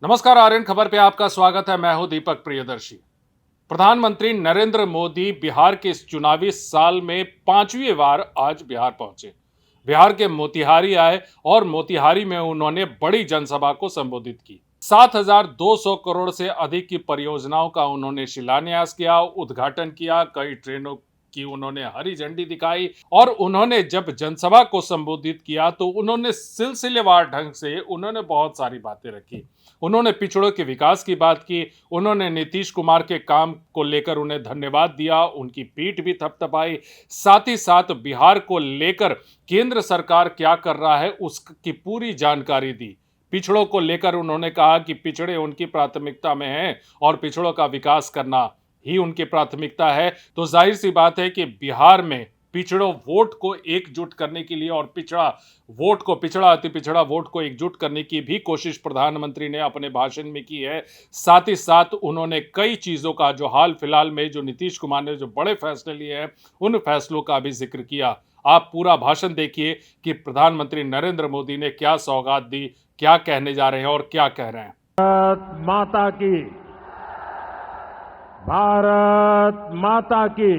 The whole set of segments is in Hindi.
नमस्कार। आर्यन खबर पे आपका स्वागत है। मैं हूं दीपक प्रियदर्शी। प्रधानमंत्री नरेंद्र मोदी बिहार के इस चुनावी साल में 5वीं बार आज बिहार पहुंचे। बिहार के मोतिहारी आए और मोतिहारी में उन्होंने बड़ी जनसभा को संबोधित की। 7,200 करोड़ से अधिक की परियोजनाओं का उन्होंने शिलान्यास किया, उद्घाटन किया। कई ट्रेनों की उन्होंने हरी झंडी दिखाई और उन्होंने जब जनसभा को संबोधित किया तो उन्होंने सिलसिलेवार ढंग से उन्होंने बहुत सारी बातें रखी। उन्होंने पिछड़ों के विकास की बात की। उन्होंने नीतीश कुमार के काम को लेकर उन्हें धन्यवाद दिया, उनकी पीठ भी थपथपाई। साथ ही साथ बिहार को लेकर केंद्र सरकार क्या कर रहा है उसकी पूरी जानकारी दी। पिछड़ों को लेकर उन्होंने कहा कि पिछड़े उनकी प्राथमिकता में हैं और पिछड़ों का विकास करना ही उनकी प्राथमिकता है। तो जाहिर सी बात है कि बिहार में पिछड़ों वोट को एकजुट करने के लिए और पिछड़ा अति पिछड़ा वोट को एकजुट करने की भी कोशिश प्रधानमंत्री ने अपने भाषण में की है। साथ ही साथ उन्होंने कई चीजों का जो हाल फिलहाल में जो नीतीश कुमार ने जो बड़े फैसले लिए हैं उन फैसलों का भी जिक्र किया। आप पूरा भाषण देखिए कि प्रधानमंत्री नरेंद्र मोदी ने क्या सौगात दी, क्या कहने जा रहे हैं और क्या कह रहे हैं। भारत माता की, भारत माता की,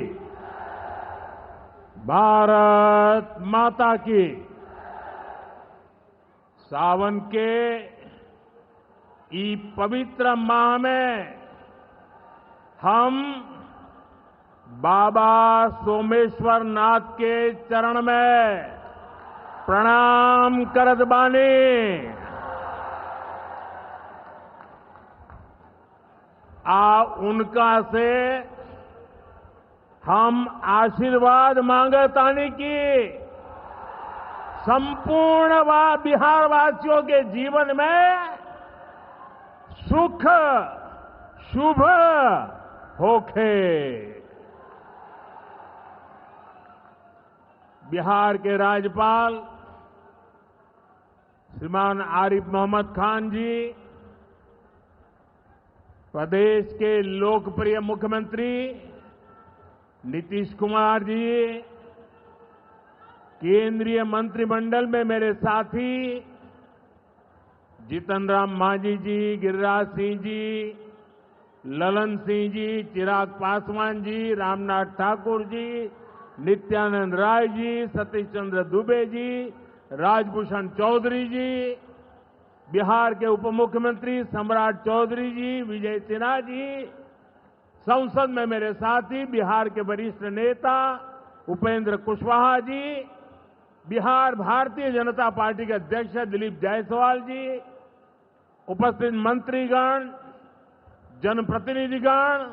भारत माता की। सावन के इस पवित्र माह में हम बाबा सोमेश्वर नाथ के चरण में प्रणाम करत बानी। उनका से हम आशीर्वाद मांगतानी की संपूर्ण बिहार वासियों के जीवन में सुख शुभ होखे। बिहार के राज्यपाल श्रीमान आरिफ मोहम्मद खान जी, प्रदेश के लोकप्रिय मुख्यमंत्री नीतीश कुमार जी, केंद्रीय मंत्रिमंडल में मेरे साथी जीतन राम मांझी जी, गिरिराज सिंह जी, ललन सिंह जी, चिराग पासवान जी, रामनाथ ठाकुर जी, नित्यानंद राय जी, सतीश चंद्र दुबे जी, राजभूषण चौधरी जी, बिहार के उप मुख्यमंत्री सम्राट चौधरी जी, विजय सिन्हा जी, संसद में मेरे साथी बिहार के वरिष्ठ नेता उपेंद्र कुशवाहा जी, बिहार भारतीय जनता पार्टी के अध्यक्ष दिलीप जायसवाल जी, उपस्थित मंत्रीगण, जनप्रतिनिधिगण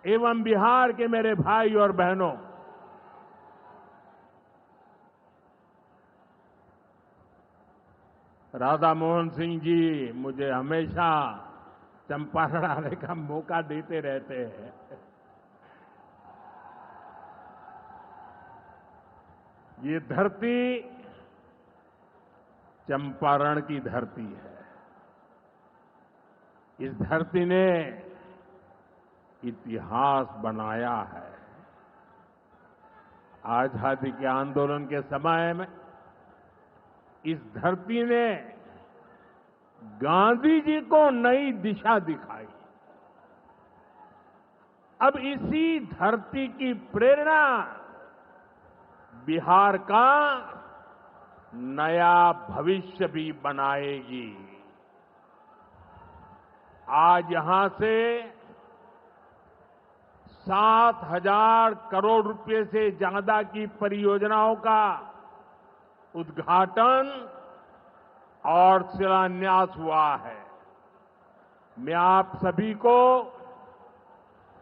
एवं बिहार के मेरे भाई और बहनों, राधा मोहन सिंह जी मुझे हमेशा चंपारण आने का मौका देते रहते हैं। ये धरती चंपारण की धरती है। इस धरती ने इतिहास बनाया है। आजादी के आंदोलन के समय में इस धरती ने गांधी जी को नई दिशा दिखाई। अब इसी धरती की प्रेरणा बिहार का नया भविष्य भी बनाएगी। आज यहां से 7,000 करोड़ रुपए से ज्यादा की परियोजनाओं का उद्घाटन और शिलान्यास हुआ है। मैं आप सभी को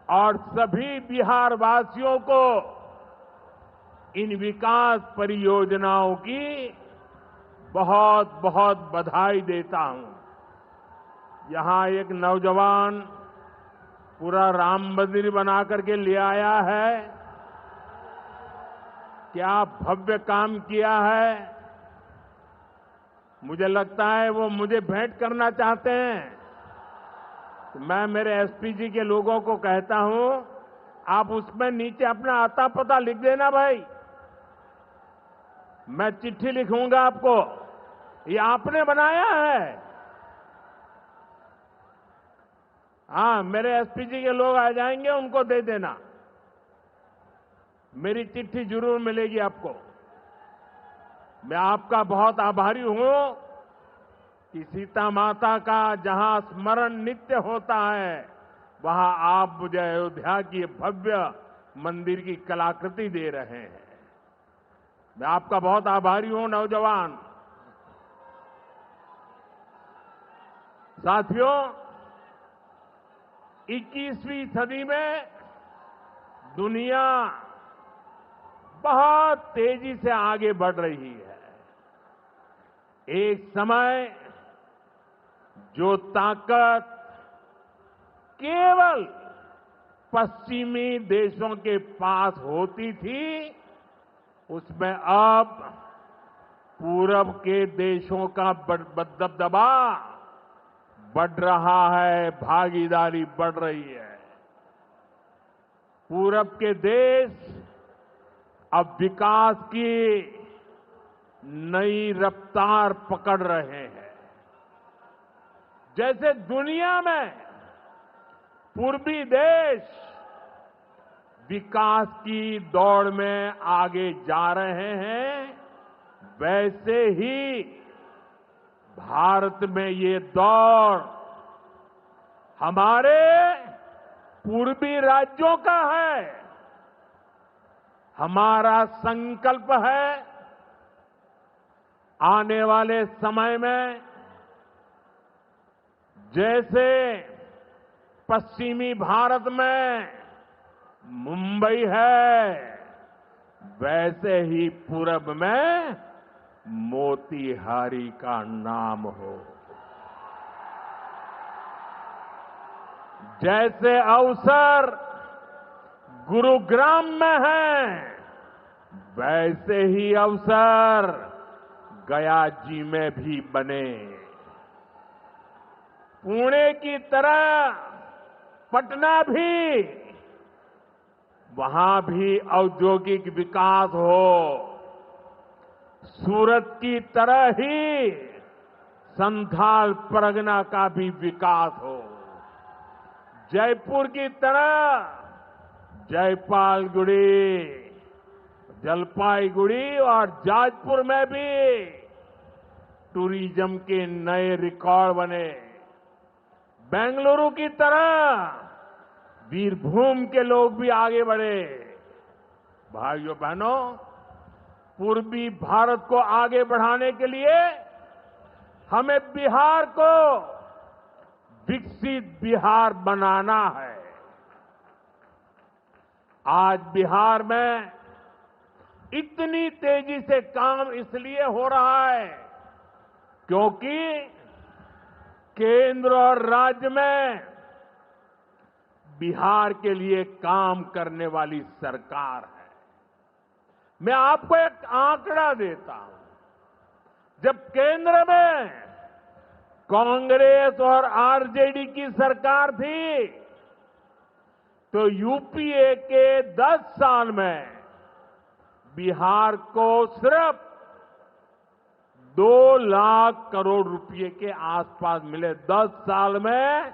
और सभी बिहार वासियों को इन विकास परियोजनाओं की बहुत बहुत बधाई देता हूं। यहां एक नौजवान पूरा राम मंदिर बना करके ले आया है। क्या भव्य काम किया है। मुझे लगता है वो मुझे भेंट करना चाहते हैं। तो मैं मेरे एसपी जी के लोगों को कहता हूं, आप उसमें नीचे अपना आता पता लिख देना भाई। मैं चिट्ठी लिखूंगा आपको, ये आपने बनाया है। हाँ, मेरे एसपीजी के लोग आ जाएंगे, उनको दे देना। मेरी चिट्ठी जरूर मिलेगी आपको। मैं आपका बहुत आभारी हूं कि सीता माता का जहां स्मरण नित्य होता है, वहां आप मुझे अयोध्या की भव्य मंदिर की कलाकृति दे रहे हैं। मैं आपका बहुत आभारी हूं नौजवान साथियों। 21वीं सदी में दुनिया बहुत तेजी से आगे बढ़ रही है। एक समय जो ताकत केवल पश्चिमी देशों के पास होती थी, उसमें अब पूरब के देशों का दबदबा बढ़ रहा है, भागीदारी बढ़ रही है। पूरब के देश अब विकास की नई रफ्तार पकड़ रहे हैं। जैसे दुनिया में पूर्वी देश विकास की दौड़ में आगे जा रहे हैं, वैसे ही भारत में ये दौड़ हमारे पूर्वी राज्यों का है। हमारा संकल्प है आने वाले समय में जैसे पश्चिमी भारत में मुंबई है, वैसे ही पूरब में मोतीहारी का नाम हो। जैसे अवसर गुरुग्राम में है, वैसे ही अवसर गया जी में भी बने। पुणे की तरह पटना भी, वहां भी औद्योगिक विकास हो। सूरत की तरह ही संथाल परगना का भी विकास हो। जयपुर की तरह जयपालगुड़ी, जलपाईगुड़ी और जाजपुर में भी टूरिज्म के नए रिकॉर्ड बने। बेंगलुरु की तरह वीरभूम के लोग भी आगे बढ़े। भाइयों बहनों, पूर्वी भारत को आगे बढ़ाने के लिए हमें बिहार को विकसित बिहार बनाना है। आज बिहार में इतनी तेजी से काम इसलिए हो रहा है क्योंकि केंद्र और राज्य में बिहार के लिए काम करने वाली सरकार है। मैं आपको एक आंकड़ा देता हूं। जब केंद्र में कांग्रेस और आरजेडी की सरकार थी, तो यूपीए के 10 साल में बिहार को सिर्फ 2 लाख करोड़ रुपए के आसपास मिले। 10 साल में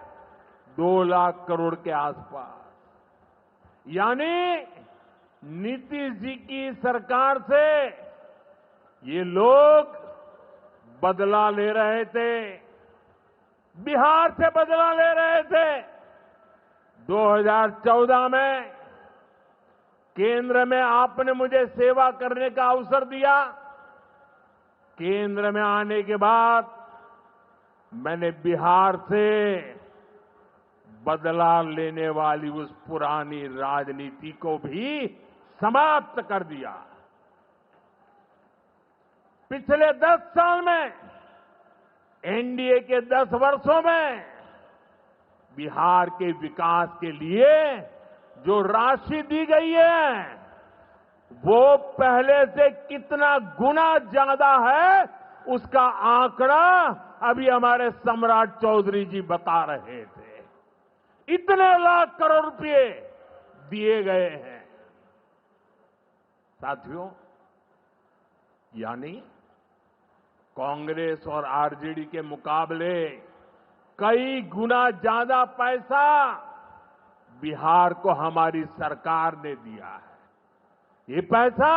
2 लाख करोड़ के आसपास। यानी नीतीश जी की सरकार से ये लोग बदला ले रहे थे, बिहार से बदला ले रहे थे। 2014 में केंद्र में आपने मुझे सेवा करने का अवसर दिया। केंद्र में आने के बाद मैंने बिहार से बदला लेने वाली उस पुरानी राजनीति को भी समाप्त कर दिया। पिछले 10 साल में, एनडीए के 10 वर्षों में बिहार के विकास के लिए जो राशि दी गई है, वो पहले से कितना गुना ज्यादा है, उसका आंकड़ा अभी हमारे सम्राट चौधरी जी बता रहे थे। इतने लाख करोड़ रुपए दिए गए हैं। साथियों, यानी कांग्रेस और आरजेडी के मुकाबले कई गुना ज्यादा पैसा बिहार को हमारी सरकार ने दिया है। ये पैसा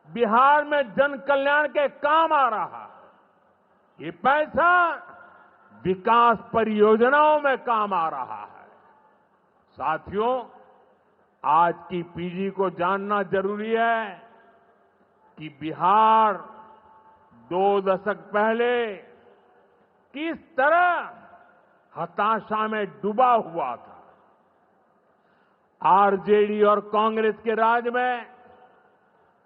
बिहार में जन कल्याण के काम आ रहा है। ये पैसा विकास परियोजनाओं में काम आ रहा है। साथियों, आज की पीढ़ी को जानना जरूरी है कि बिहार 2 दशक पहले किस तरह हताशा में डूबा हुआ था। आरजेडी और कांग्रेस के राज में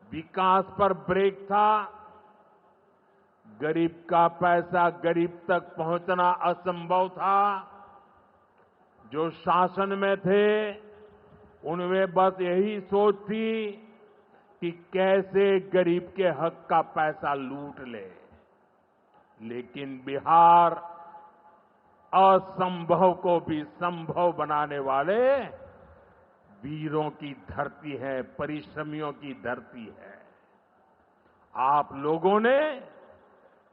विकास पर ब्रेक था। गरीब का पैसा गरीब तक पहुंचना असंभव था। जो शासन में थे उनमें बस यही सोच थी कि कैसे गरीब के हक का पैसा लूट ले। लेकिन बिहार असंभव को भी संभव बनाने वाले वीरों की धरती है, परिश्रमियों की धरती है। आप लोगों ने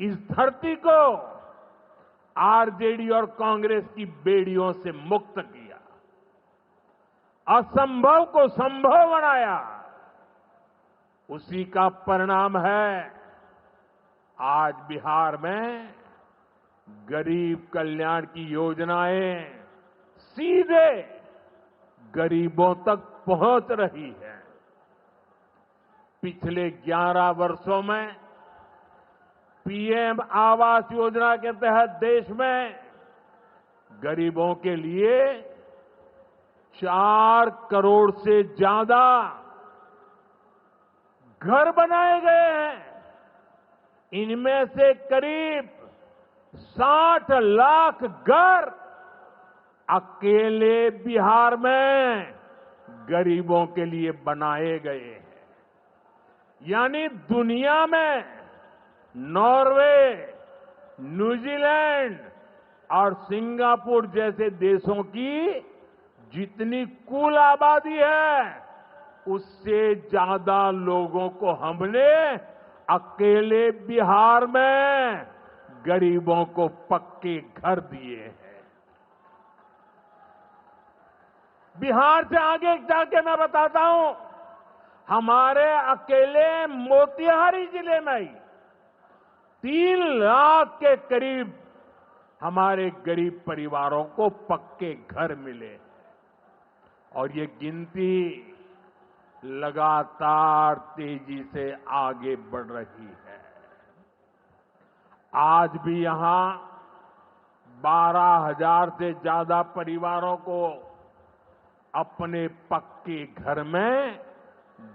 इस धरती को आरजेडी और कांग्रेस की बेड़ियों से मुक्त किया, असंभव को संभव बनाया। उसी का परिणाम है आज बिहार में गरीब कल्याण की योजनाएं सीधे गरीबों तक पहुंच रही है। पिछले 11 वर्षों में पीएम आवास योजना के तहत देश में गरीबों के लिए 4 करोड़ से ज्यादा घर बनाए गए हैं। इनमें से करीब 60 लाख घर अकेले बिहार में गरीबों के लिए बनाए गए हैं। यानी दुनिया में नॉर्वे, न्यूजीलैंड और सिंगापुर जैसे देशों की जितनी कुल आबादी है उससे ज्यादा लोगों को हमने अकेले बिहार में गरीबों को पक्के घर दिए हैं। बिहार से आगे जाके मैं बताता हूं, हमारे अकेले मोतिहारी जिले में ही 3 लाख के करीब हमारे गरीब परिवारों को पक्के घर मिले और ये गिनती लगातार तेजी से आगे बढ़ रही है। आज भी यहां 12,000 से ज्यादा परिवारों को अपने पक्के घर में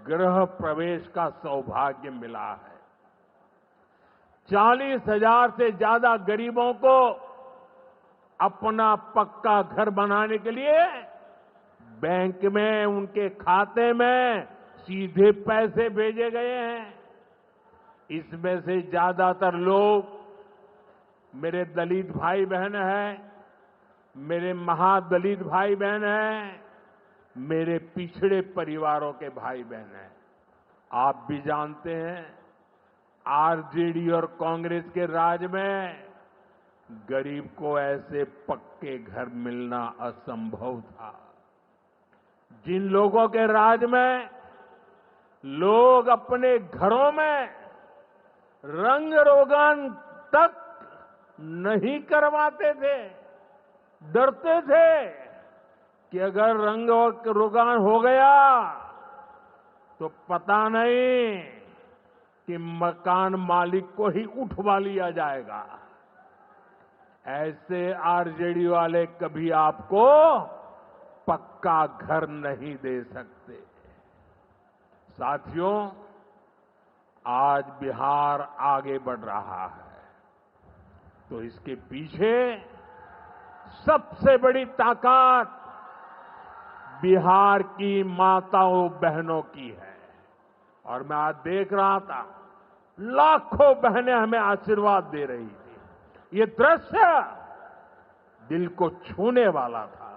गृह प्रवेश का सौभाग्य मिला है। 40,000 से ज्यादा गरीबों को अपना पक्का घर बनाने के लिए बैंक में उनके खाते में सीधे पैसे भेजे गए हैं। इसमें से ज्यादातर लोग मेरे दलित भाई बहन हैं, मेरे महादलित भाई बहन हैं, मेरे पिछड़े परिवारों के भाई बहन हैं। आप भी जानते हैं आरजेडी और कांग्रेस के राज में गरीब को ऐसे पक्के घर मिलना असंभव था। जिन लोगों के राज में लोग अपने घरों में रंग रोगन तक नहीं करवाते थे, डरते थे कि अगर रंग रोगन हो गया तो पता नहीं कि मकान मालिक को ही उठवा लिया जाएगा। ऐसे आरजेडी वाले कभी आपको पक्का घर नहीं दे सकते। साथियों, आज बिहार आगे बढ़ रहा है तो इसके पीछे सबसे बड़ी ताकत बिहार की माताओं बहनों की है। और मैं आज देख रहा था लाखों बहनें हमें आशीर्वाद दे रही थी। ये दृश्य दिल को छूने वाला था।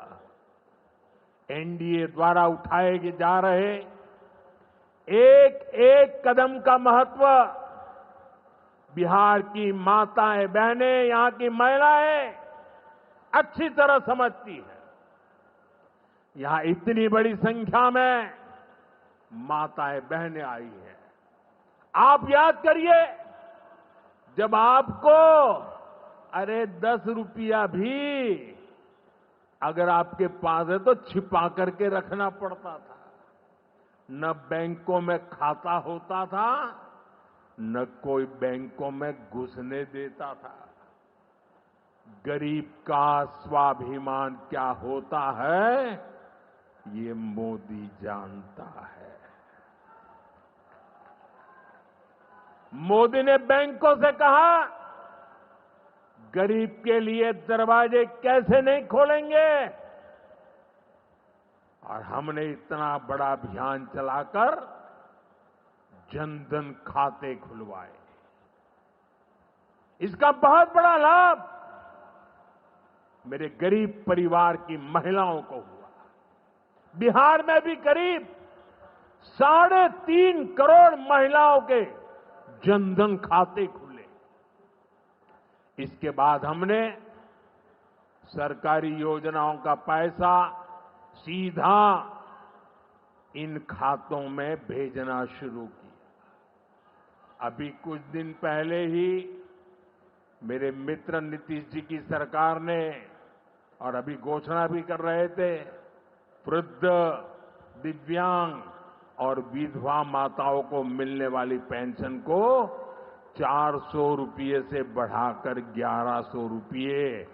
एनडीए द्वारा उठाए जा रहे एक एक कदम का महत्व बिहार की माताएं बहनें, यहां की महिलाएं अच्छी तरह समझती है। यहां इतनी बड़ी संख्या में माताएं बहनें आई हैं। आप याद करिए, जब आपको 10 रुपया भी अगर आपके पास है तो छिपा करके रखना पड़ता था। न बैंकों में खाता होता था, न कोई बैंकों में घुसने देता था। गरीब का स्वाभिमान क्या होता है, ये मोदी जानता है। मोदी ने बैंकों से कहा, गरीब के लिए दरवाजे कैसे नहीं खोलेंगे, और हमने इतना बड़ा अभियान चलाकर जनधन खाते खुलवाए। इसका बहुत बड़ा लाभ मेरे गरीब परिवार की महिलाओं को हुआ। बिहार में भी करीब 3.5 करोड़ महिलाओं के जनधन खाते खुले। इसके बाद हमने सरकारी योजनाओं का पैसा सीधा इन खातों में भेजना शुरू किया। अभी कुछ दिन पहले ही मेरे मित्र नीतीश जी की सरकार ने, और अभी घोषणा भी कर रहे थे, वृद्ध, दिव्यांग और विधवा माताओं को मिलने वाली पेंशन को 400 रुपये से बढ़ाकर 1100 रुपये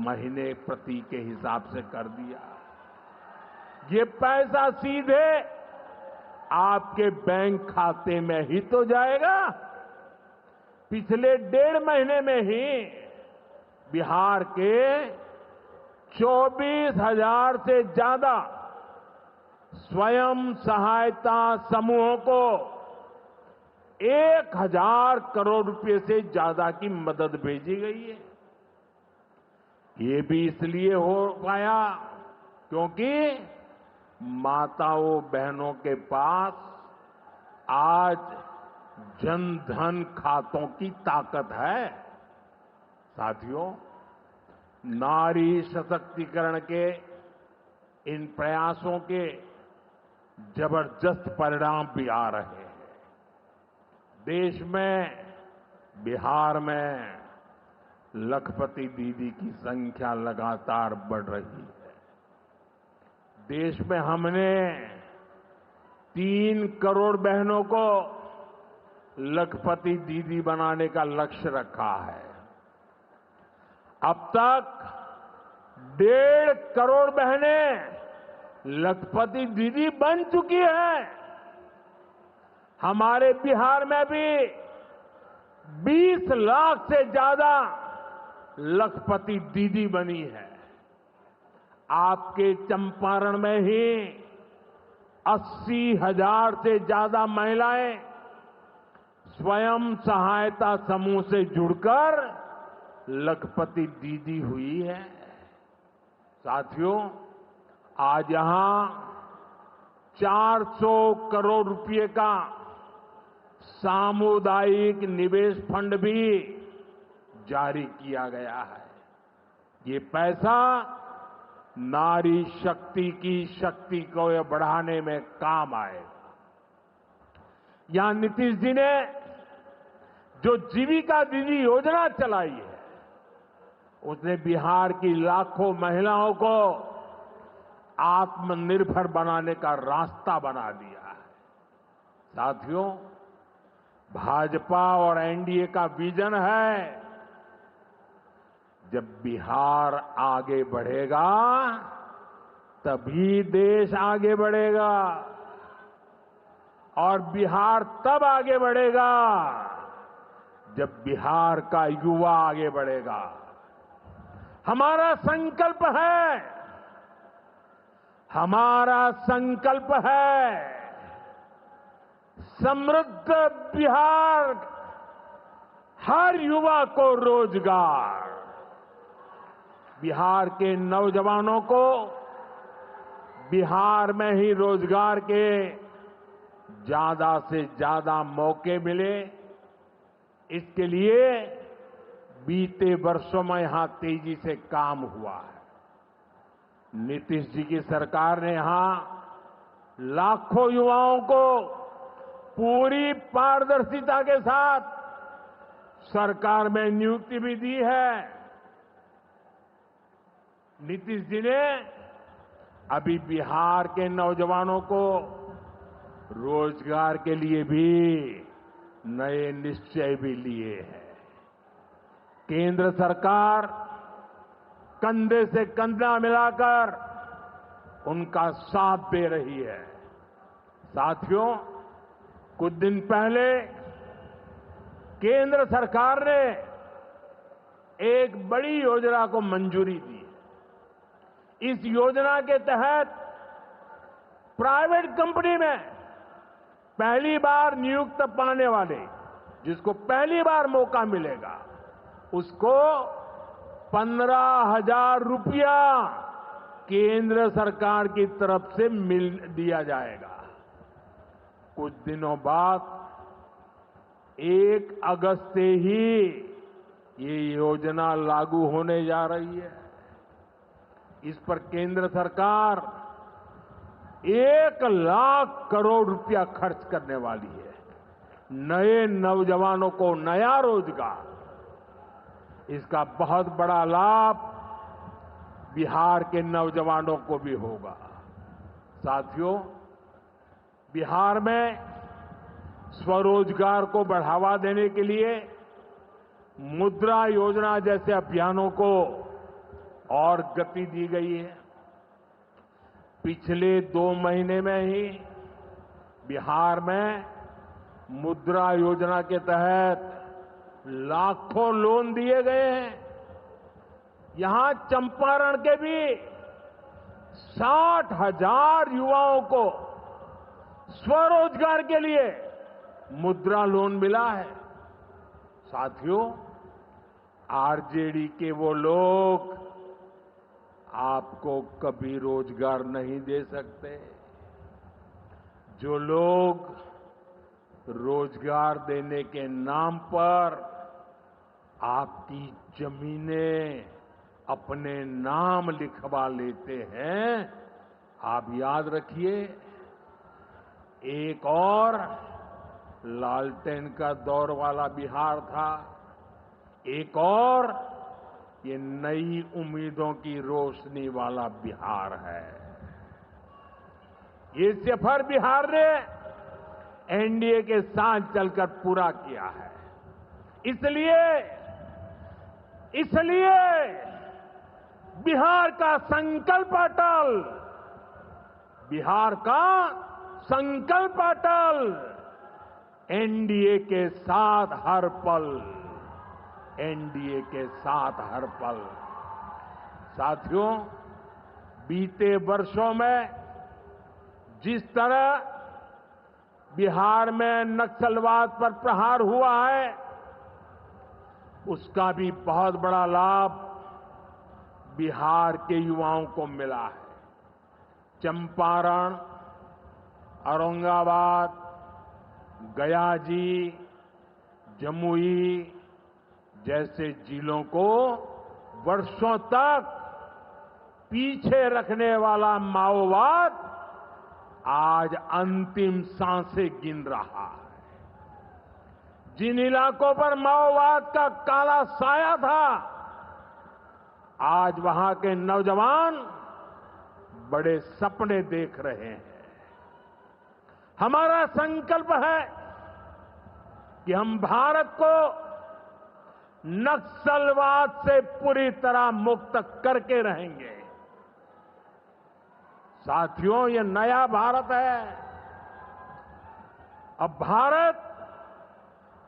महीने प्रति के हिसाब से कर दिया। ये पैसा सीधे आपके बैंक खाते में ही तो जाएगा। पिछले 1.5 महीने में ही बिहार के 24,000 से ज्यादा स्वयं सहायता समूहों को 1,000 करोड़ रुपए से ज्यादा की मदद भेजी गई है। ये भी इसलिए हो पाया क्योंकि माताओं बहनों के पास आज जनधन खातों की ताकत है। साथियों, नारी सशक्तिकरण के इन प्रयासों के जबरदस्त परिणाम भी आ रहे हैं। देश में, बिहार में लखपति दीदी की संख्या लगातार बढ़ रही है। देश में हमने 3 करोड़ बहनों को लखपति दीदी बनाने का लक्ष्य रखा है। अब तक 1.5 करोड़ बहनें लखपति दीदी बन चुकी हैं। हमारे बिहार में भी 20 लाख से ज्यादा लखपति दीदी बनी है। आपके चंपारण में ही 80,000 से ज्यादा महिलाएं स्वयं सहायता समूह से जुड़कर लखपति दीदी हुई है। साथियों, आज यहां 400 करोड़ रुपए का सामुदायिक निवेश फंड भी जारी किया गया है। ये पैसा नारी शक्ति की शक्ति को बढ़ाने में काम आएगा। यहां नीतीश जी ने जो जीविका दीदी योजना चलाई है, उसने बिहार की लाखों महिलाओं को आत्मनिर्भर बनाने का रास्ता बना दिया है। साथियों, भाजपा और एनडीए का विजन है, जब बिहार आगे बढ़ेगा तभी देश आगे बढ़ेगा, और बिहार तब आगे बढ़ेगा जब बिहार का युवा आगे बढ़ेगा। हमारा संकल्प है समृद्ध बिहार, हर युवा को रोजगार, बिहार के नौजवानों को बिहार में ही रोजगार के ज्यादा से ज्यादा मौके मिले। इसके लिए बीते वर्षों में यहां तेजी से काम हुआ है। नीतीश जी की सरकार ने यहां लाखों युवाओं को पूरी पारदर्शिता के साथ सरकार में नियुक्ति भी दी है। नीतीश जी ने अभी बिहार के नौजवानों को रोजगार के लिए भी नए निश्चय भी लिए हैं। केंद्र सरकार कंधे से कंधा मिलाकर उनका साथ दे रही है। साथियों, कुछ दिन पहले केंद्र सरकार ने एक बड़ी योजना को मंजूरी दी। इस योजना के तहत प्राइवेट कंपनी में पहली बार नियुक्त पाने वाले, जिसको पहली बार मौका मिलेगा, उसको 15,000 रुपया केंद्र सरकार की तरफ से दिया जाएगा। कुछ दिनों बाद 1 अगस्त से ही ये योजना लागू होने जा रही है। इस पर केंद्र सरकार 1 लाख करोड़ रुपया खर्च करने वाली है। नए नौजवानों को नया रोजगार, इसका बहुत बड़ा लाभ बिहार के नौजवानों को भी होगा। साथियों, बिहार में स्वरोजगार को बढ़ावा देने के लिए मुद्रा योजना जैसे अभियानों को और गति दी गई है। पिछले 2 महीने में ही बिहार में मुद्रा योजना के तहत लाखों लोन दिए गए हैं। यहां चंपारण के भी 60,000 युवाओं को स्वरोजगार के लिए मुद्रा लोन मिला है। साथियों, आरजेडी के वो लोग आपको कभी रोजगार नहीं दे सकते। जो लोग रोजगार देने के नाम पर आपकी जमीनें अपने नाम लिखवा लेते हैं, आप याद रखिए, एक और लालटेन का दौर वाला बिहार था, एक और ये नई उम्मीदों की रोशनी वाला बिहार है। ये सफर बिहार ने एनडीए के साथ चलकर पूरा किया है। इसलिए बिहार का संकल्प अटल, बिहार का संकल्प अटल, एनडीए के साथ हर पल, एनडीए के साथ हर पल। साथियों, बीते वर्षों में जिस तरह बिहार में नक्सलवाद पर प्रहार हुआ है, उसका भी बहुत बड़ा लाभ बिहार के युवाओं को मिला है। चंपारण, औरंगाबाद, गया जी, जमुई जैसे जिलों को वर्षों तक पीछे रखने वाला माओवाद आज अंतिम सांसें गिन रहा है। जिन इलाकों पर माओवाद का काला साया था, आज वहां के नौजवान बड़े सपने देख रहे हैं। हमारा संकल्प है कि हम भारत को नक्सलवाद से पूरी तरह मुक्त करके रहेंगे। साथियों, ये नया भारत है। अब भारत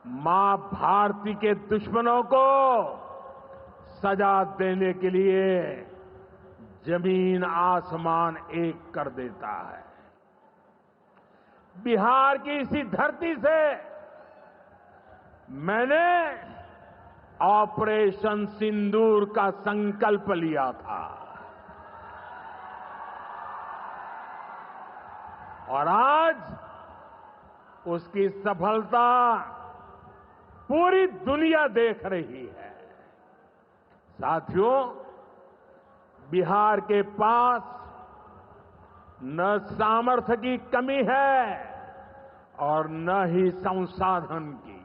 मां भारती के दुश्मनों को सजा देने के लिए जमीन आसमान एक कर देता है। बिहार की इसी धरती से मैंने ऑपरेशन सिंदूर का संकल्प लिया था और आज उसकी सफलता पूरी दुनिया देख रही है। साथियों, बिहार के पास न सामर्थ्य की कमी है और न ही संसाधन की।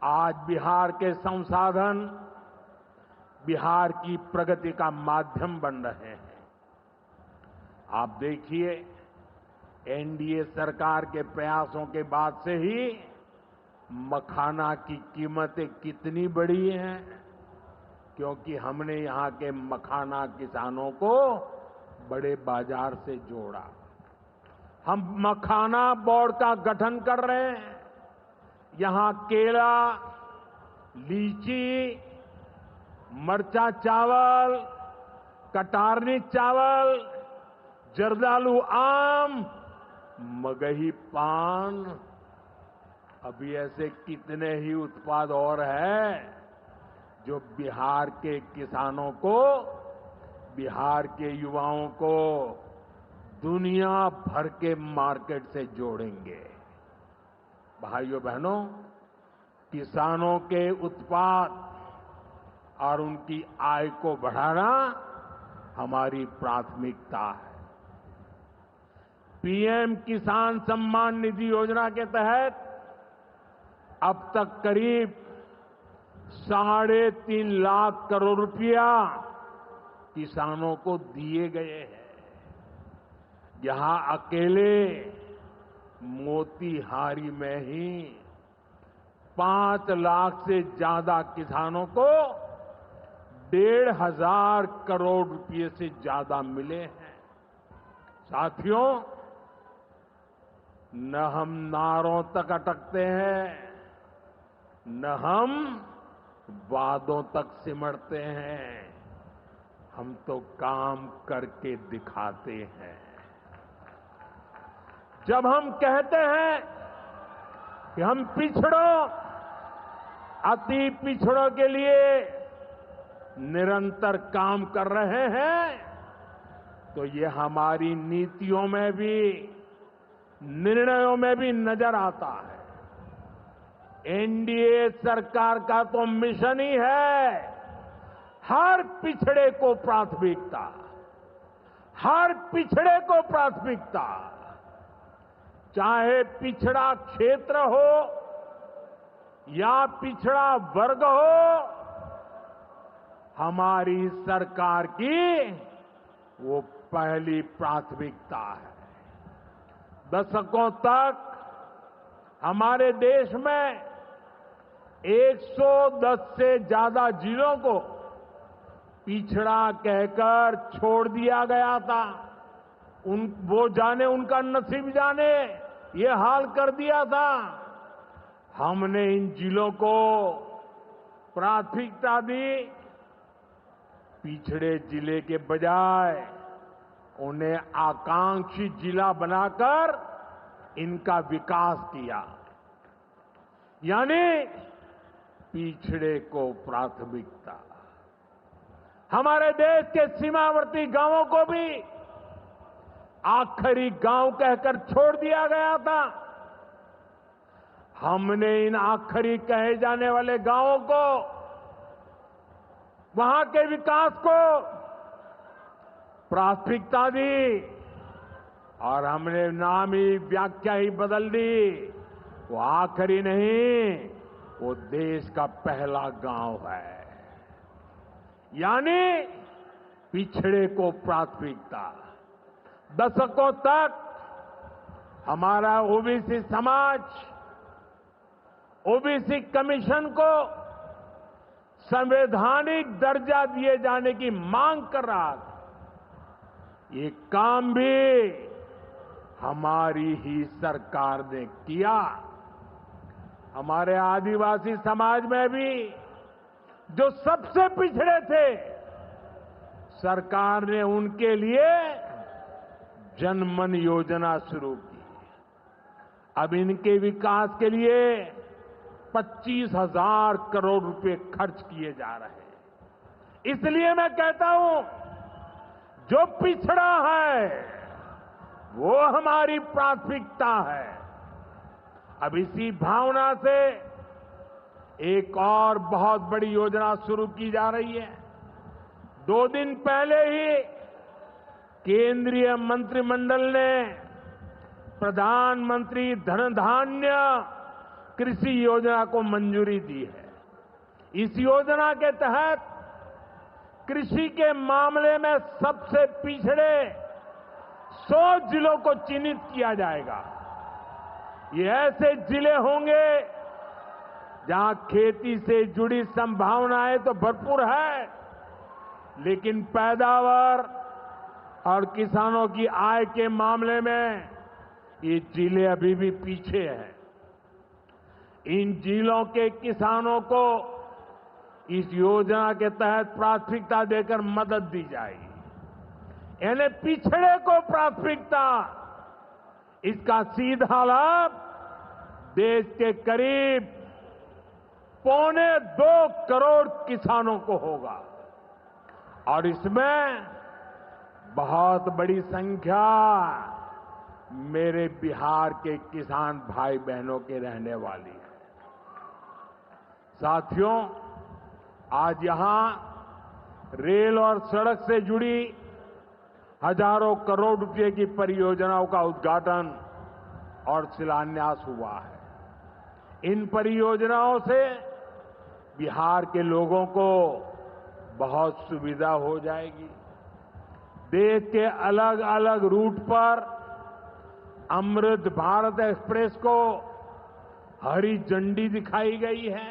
आज बिहार के संसाधन बिहार की प्रगति का माध्यम बन रहे हैं। आप देखिए, एनडीए सरकार के प्रयासों के बाद से ही मखाना की कीमतें कितनी बढ़ी हैं, क्योंकि हमने यहां के मखाना किसानों को बड़े बाजार से जोड़ा। हम मखाना बोर्ड का गठन कर रहे हैं। यहां केला, लीची, मरचा चावल, कटारनी चावल, जर्दालू आम, मगही पान, अभी ऐसे कितने ही उत्पाद और हैं जो बिहार के किसानों को, बिहार के युवाओं को दुनिया भर के मार्केट से जोड़ेंगे। भाइयों बहनों, किसानों के उत्पाद और उनकी आय को बढ़ाना हमारी प्राथमिकता है। पीएम किसान सम्मान निधि योजना के तहत अब तक करीब 3.5 लाख करोड़ रुपया किसानों को दिए गए हैं। यहां अकेले मोतीहारी में ही 5 लाख से ज्यादा किसानों को 1,500 करोड़ रुपए से ज्यादा मिले हैं। साथियों, न हम नारों तक अटकते हैं, न हम वादों तक सिमटते हैं, हम तो काम करके दिखाते हैं। जब हम कहते हैं कि हम पिछड़ों, अति पिछड़ों के लिए निरंतर काम कर रहे हैं, तो ये हमारी नीतियों में भी, निर्णयों में भी नजर आता है। एनडीए सरकार का तो मिशन ही है हर पिछड़े को प्राथमिकता, हर पिछड़े को प्राथमिकता, चाहे पिछड़ा क्षेत्र हो या पिछड़ा वर्ग हो, हमारी सरकार की वो पहली प्राथमिकता है। दशकों तक हमारे देश में 110 से ज्यादा जिलों को पिछड़ा कहकर छोड़ दिया गया था। वो जाने, उनका नसीब जाने, ये हाल कर दिया था। हमने इन जिलों को प्राथमिकता दी। पिछड़े जिले के बजाय उन्हें आकांक्षी जिला बनाकर इनका विकास किया, यानी पिछड़े को प्राथमिकता। हमारे देश के सीमावर्ती गांवों को भी आखिरी गांव कहकर छोड़ दिया गया था। हमने इन आखिरी कहे जाने वाले गांवों को, वहां के विकास को प्राथमिकता दी और हमने नाम ही, व्याख्या ही बदल दी। वो आखिरी नहीं, वो देश का पहला गांव है, यानी पिछड़े को प्राथमिकता। दशकों तक हमारा ओबीसी समाज ओबीसी कमीशन को संवैधानिक दर्जा दिए जाने की मांग कर रहा था। ये काम भी हमारी ही सरकार ने किया। हमारे आदिवासी समाज में भी, जो सबसे पिछड़े थे, सरकार ने उनके लिए जनमन योजना शुरू की। अब इनके विकास के लिए 25,000 करोड़ रुपए खर्च किए जा रहे हैं। इसलिए मैं कहता हूं, जो पिछड़ा है वो हमारी प्राथमिकता है। अब इसी भावना से एक और बहुत बड़ी योजना शुरू की जा रही है। 2 दिन पहले ही केंद्रीय मंत्रिमंडल ने प्रधानमंत्री धन धान्य कृषि योजना को मंजूरी दी है। इस योजना के तहत कृषि के मामले में सबसे पिछड़े 100 जिलों को चिन्हित किया जाएगा। ये ऐसे जिले होंगे जहां खेती से जुड़ी संभावनाएं तो भरपूर है, लेकिन पैदावार और किसानों की आय के मामले में ये जिले अभी भी पीछे हैं। इन जिलों के किसानों को इस योजना के तहत प्राथमिकता देकर मदद दी जाएगी। यानी पिछड़े को प्राथमिकता। इसका सीधा लाभ देश के करीब 1.25 करोड़ किसानों को होगा और इसमें बहुत बड़ी संख्या मेरे बिहार के किसान भाई बहनों के रहने वाली है। साथियों, आज यहां रेल और सड़क से जुड़ी हजारों करोड़ रुपए की परियोजनाओं का उद्घाटन और शिलान्यास हुआ है। इन परियोजनाओं से बिहार के लोगों को बहुत सुविधा हो जाएगी। देश के अलग अलग रूट पर अमृत भारत एक्सप्रेस को हरी झंडी दिखाई गई है।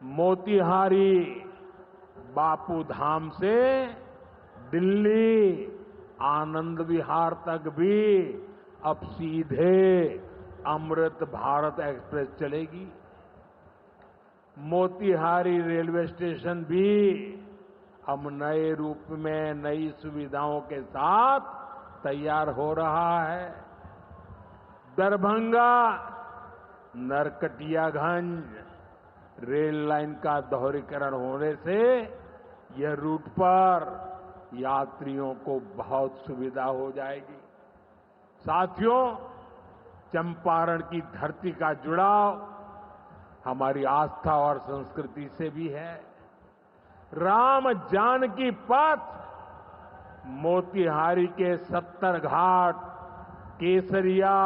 मोतिहारी बापू धाम से दिल्ली आनंद विहार तक भी अब सीधे अमृत भारत एक्सप्रेस चलेगी। मोतिहारी रेलवे स्टेशन भी अब नए रूप में नई सुविधाओं के साथ तैयार हो रहा है। दरभंगा नरकटियागंज रेल लाइन का दोहरीकरण होने से यह रूट पर यात्रियों को बहुत सुविधा हो जाएगी। साथियों, चंपारण की धरती का जुड़ाव हमारी आस्था और संस्कृति से भी है। राम जानकी पथ मोतिहारी के 70 घाट, केसरिया,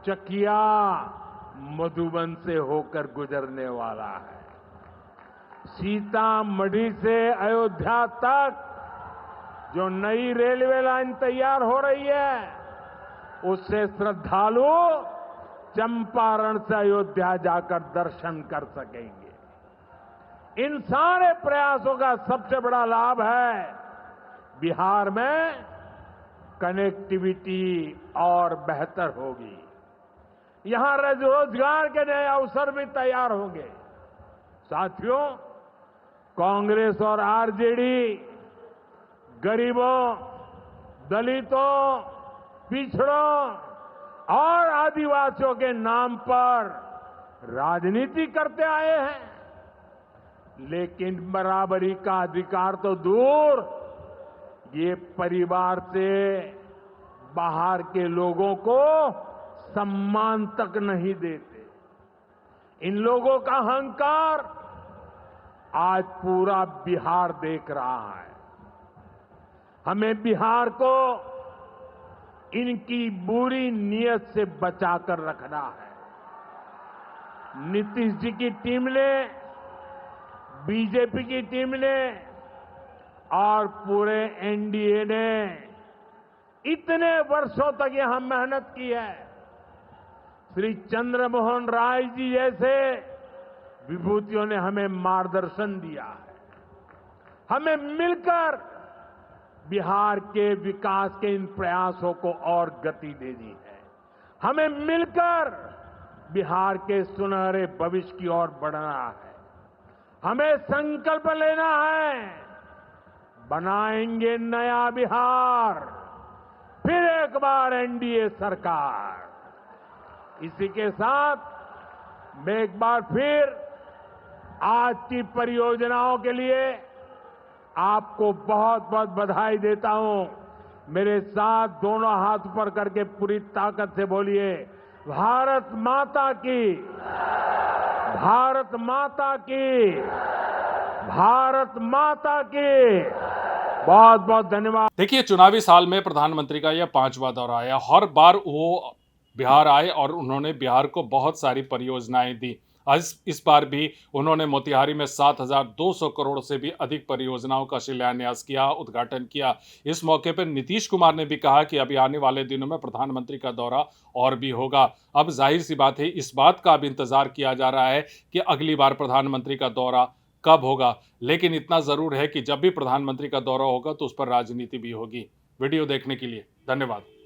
चकिया, मधुबन से होकर गुजरने वाला है। सीतामढ़ी से अयोध्या तक जो नई रेलवे लाइन तैयार हो रही है, उससे श्रद्धालु चंपारण से अयोध्या जाकर दर्शन कर सकेंगे। इन सारे प्रयासों का सबसे बड़ा लाभ है बिहार में कनेक्टिविटी और बेहतर होगी। यहां रोजगार के नए अवसर भी तैयार होंगे। साथियों, कांग्रेस और आरजेडी गरीबों, दलितों, पिछड़ों और आदिवासियों के नाम पर राजनीति करते आए हैं, लेकिन बराबरी का अधिकार तो दूर, ये परिवार से बाहर के लोगों को सम्मान तक नहीं देते। इन लोगों का अहंकार आज पूरा बिहार देख रहा है। हमें बिहार को इनकी बुरी नीयत से बचाकर रखना है। नीतीश जी की टीम ने, बीजेपी की टीम ने और पूरे एनडीए ने इतने वर्षों तक यहां मेहनत की है। श्री चंद्रमोहन राय जी जैसे विभूतियों ने हमें मार्गदर्शन दिया है। हमें मिलकर बिहार के विकास के इन प्रयासों को और गति देनी है। हमें मिलकर बिहार के सुनहरे भविष्य की ओर बढ़ना है। हमें संकल्प लेना है, बनाएंगे नया बिहार, फिर एक बार एनडीए सरकार। इसी के साथ मैं एक बार फिर आज की परियोजनाओं के लिए आपको बहुत बहुत बधाई देता हूं। मेरे साथ दोनों हाथ ऊपर करके पूरी ताकत से बोलिए, भारत माता की। भारत माता की, भारत माता की। बहुत बहुत धन्यवाद। देखिए, चुनावी साल में प्रधानमंत्री का यह 5वां दौरा है। हर बार वो बिहार आए और उन्होंने बिहार को बहुत सारी परियोजनाएं दी। आज इस बार भी उन्होंने मोतिहारी में 7,200 करोड़ से भी अधिक परियोजनाओं का शिलान्यास किया, उद्घाटन किया। इस मौके पर नीतीश कुमार ने भी कहा कि अभी आने वाले दिनों में प्रधानमंत्री का दौरा और भी होगा। अब जाहिर सी बात है, इस बात का अब इंतजार किया जा रहा है कि अगली बार प्रधानमंत्री का दौरा कब होगा। लेकिन इतना जरूर है कि जब भी प्रधानमंत्री का दौरा होगा तो उस पर राजनीति भी होगी। वीडियो देखने के लिए धन्यवाद।